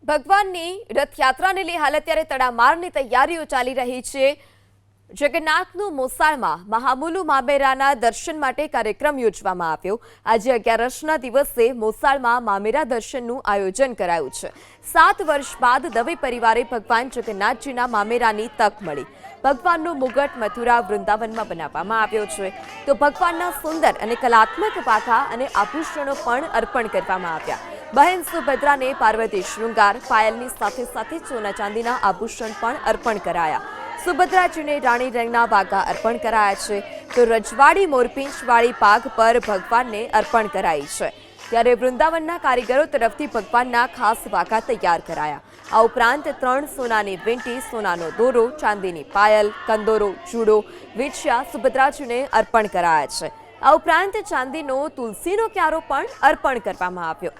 ભગવાનની રથયાત્રાને લઈ હાલ અત્યારે તડામારની તૈયારીઓ ચાલી રહી છે। જગન્નાથનું મોસાળમાં મહામુલુ મામેરાના દર્શન માટે કાર્યક્રમ યોજવામાં આવ્યો। આજે 11ના દિવસે મોસાળમાં મામેરા દર્શનનું આયોજન કરાયું છે। 7 વર્ષ બાદ દવે પરિવારે ભગવાન જગન્નાથજીના મામેરાની તક મળી। ભગવાનનું મુગટ મથુરા વૃંદાવનમાં બનાવવામાં આવ્યો છે, તો ભગવાનના સુંદર અને કલાત્મક પાઘા અને આભૂષણો પણ અર્પણ કરવામાં આવ્યા। બહેન સુભદ્રાને પાર્વતી શૃંગાર પાયલની સાથે સાથે સોના ચાંદીના આભૂષણ પણ અર્પણ કરાયા। સુભદ્રાજીને રાણી રંગના વાઘા અર્પણ કરાયા છે, તો રજવાડી મોરપીંછવાળી પાઘ પર ભગવાનને અર્પણ કરાઈ છે। ત્યારે વૃંદાવનના કારીગરો તરફથી ભગવાનના ખાસ વાઘા તૈયાર કરાયા। આ ઉપરાંત 3 સોનાની વીંટી, સોનાનો દોરો, ચાંદીની પાયલ, કંદોરો, જુડો, વીંછિયા સુભદ્રાજીને અર્પણ કરાયા છે। આ ઉપરાંત ચાંદીનો તુલસીનો ક્યારો પણ અર્પણ કરવામાં આવ્યો।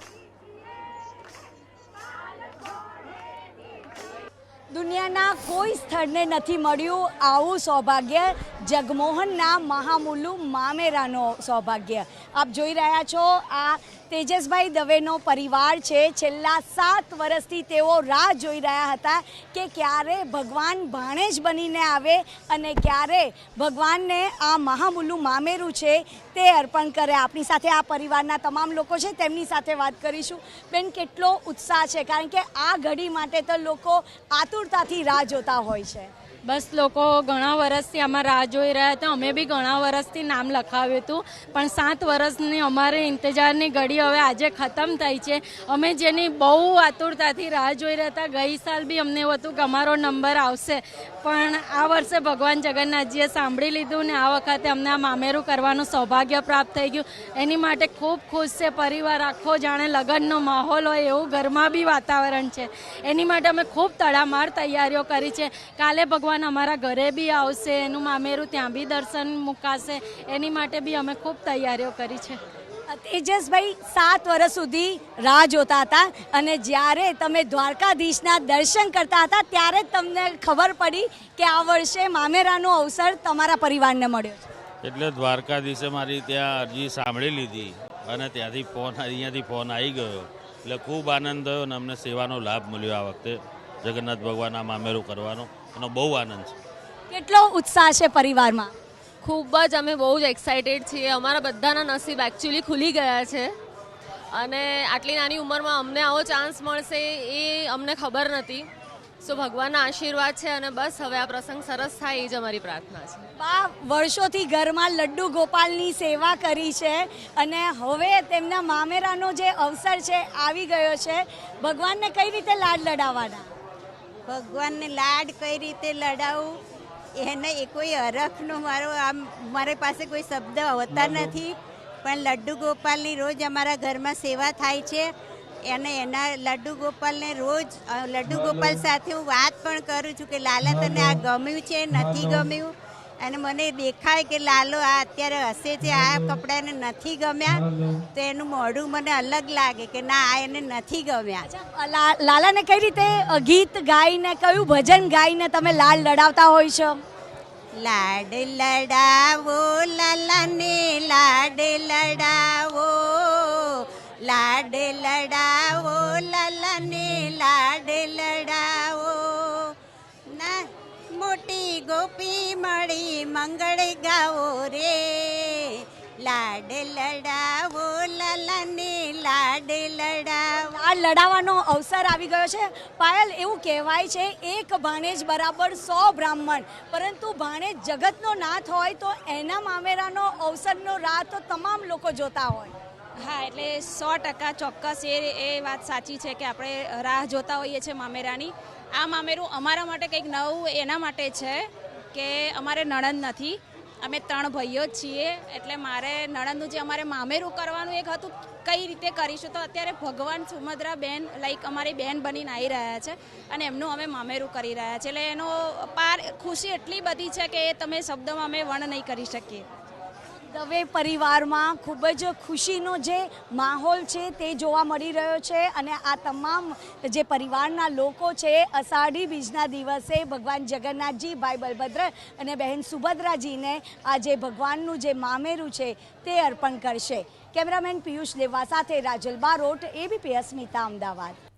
દુનિયાના કોઈ સ્થળને નથી મળ્યું આવું સૌભાગ્ય, જગમોહનના મહામુલુ મામેરાનો સૌભાગ્ય। આપ જોઈ રહ્યા છો, આ તેજસભાઈ દવેનો પરિવાર છે। છેલ્લા 7 વર્ષથી તેઓ રાહ જોઈ રહ્યા હતા કે ક્યારે ભગવાન ભાણેજ બનીને આવે અને ક્યારે ભગવાનને આ મહામુલુ મામેરું છે તે અર્પણ કરે। આપણી સાથે આ પરિવારના તમામ લોકો છે, તેમની સાથે વાત કરીશું। બેન, કેટલો ઉત્સાહ છે, કારણ કે આ ઘડી માટે તો લોકો આતુરતાથી રાહ જોતા હોય છે। બસ લોકો ઘણા વર્ષથી આમાં રાહ જોઈ રહ્યા હતા। અમે બી ઘણા વર્ષથી નામ લખાવ્યું હતું, પણ 7 વર્ષની અમારે ઇંતજારની ઘડી હવે આજે ખતમ થઈ છે। અમે જેની બહુ આતુરતાથી રાહ જોઈ રહ્યા હતા, ગઈ સાલ બી અમને એવું હતું કે અમારો નંબર આવશે, પણ આ વર્ષે ભગવાન જગન્નાથજીએ સાંભળી લીધું ને આ વખતે અમને આ મામેરું કરવાનું સૌભાગ્ય પ્રાપ્ત થઈ ગયું। એની માટે ખૂબ ખુશ છે પરિવાર આખો, જાણે લગ્નનો માહોલ હોય એવું ઘરમાં બી વાતાવરણ છે। એની માટે અમે ખૂબ તડામાર તૈયારીઓ કરી છે। કાલે ભગવાન અમારા ઘરે બી આવશે, એનું મામેરું ત્યાં બી દર્શન મુકાશે, એની માટે બી અમે ખૂબ તૈયારીઓ કરી છે। તેજસભાઈ 7 વર્ષ સુધી રાહ જોતા હતા અને જ્યારે તમે દ્વારકાધીશના દર્શન કરતા હતા ત્યારે તમને ખબર પડી કે આ વર્ષે મામેરાનો અવસર તમારા પરિવારને મળ્યો છે। એટલે દ્વારકાધીશે મારી ત્યાં અરજી સાંભળી લીધી અને ત્યાંથી અહીંયાથી ફોન આવી ગયો, એટલે ખૂબ આનંદ થયો અને અમને સેવાનો લાભ મળ્યો। આ વખતે જગન્નાથ ભગવાનના મામેરું કરવાનો એનો બહુ આનંદ છે। કેટલો ઉત્સાહ છે પરિવારમાં? ખૂબ જ, અમે બહુ જ એક્સાઇટેડ છીએ। અમારા બધાના નસીબ એકચ્યુઅલી ખુલી ગયા છે અને આટલી નાની ઉંમરમાં અમને આવો ચાન્સ મળશે એ અમને ખબર નથી। સો ભગવાનના આશીર્વાદ છે અને બસ હવે આ પ્રસંગ સરસ થાય એ જ અમારી પ્રાર્થના છે। વર્ષોથી ઘરમાં લડ્ડુ ગોપાલની સેવા કરી છે અને હવે તેમના મામેરાનો જે અવસર છે આવી ગયો છે। ભગવાનને કઈ રીતે લાડ લડાવવાના? ભગવાનને લાડ કઈ રીતે લડાવું એને એ કોઈ હરખનો મારી પાસે કોઈ શબ્દ હોતા નથી, પણ લડ્ડુ ગોપાલની રોજ અમારા ઘરમાં સેવા થાય છે અને એના લડ્ડુ ગોપાલને રોજ લડ્ડુ ગોપાલ સાથે હું વાત પણ કરું છું કે લાલા તને આ ગમ્યું છે, નથી ગમ્યું, અને મને દેખાય કે લાલો આ અત્યારે હસે છે, આ કપડાને નથી ગમ્યા, તો એનું મોઢું મને અલગ લાગે કે ના આ એને નથી ગમ્યા। લાલાને કઈ રીતે ગીત ગાઈને, કયું ભજન ગાઈને તમે લાડ લડાવતા હોય છો? લાડ લડાવો લાલાને, લાડ લડાવો, લાડ લડાવો લાલાને, લાડ લડાવો ના મોટી ગોપી મળી મંગળ ગાવો રે, લાડ લડાવો લાલાને, લાડ લડાવો। લાડ લડાવવાનો અવસર આવી ગયો છે। પાયલ, એવું કહેવાય છે એક ભાણેજ બરાબર 100 બ્રાહ્મણ, પરંતુ ભાણેજ જગતનો નાથ હોય તો એના મામેરાનો અવસરનો રાહ તો તમામ લોકો જોતા હોય। હા, એટલે 100% ચોક્કસ એ વાત સાચી છે કે આપણે રાહ જોતા હોઈએ છીએ મામેરાની। આ મામેરું અમારા માટે કંઈક નવું એના માટે છે કે અમારે નણંદ નથી, અમે 3 ભાઈઓ જ છીએ, એટલે મારે નણંદનું જે અમારે મામેરું કરવાનું એક હતું કઈ રીતે કરીશું, તો અત્યારે ભગવાન સુભદ્રા બેન અમારી બહેન બનીને આવી રહ્યા છે અને એમનું અમે મામેરું કરી રહ્યા છીએ। એટલે એનો ખુશી એટલી બધી છે કે એ તમે શબ્દમાં અમે વર્ણન નહીં કરી શકીએ। દવે પરિવારમાં ખૂબ જ ખુશીનો જે માહોલ છે તે જોવા મળી રહ્યો છે અને આ તમામ જે પરિવારના લોકો છે અષાઢી બીજના દિવસે ભગવાન જગન્નાથજી, ભાઈ બલભદ્ર અને બહેન સુભદ્રાજીને આ જે ભગવાનનું જે મામેરું છે તે અર્પણ કરશે। કેમેરામેન પિયુષ દેવા સાથે રાજલ બારોટ, ABP અસ્મિતા, અમદાવાદ।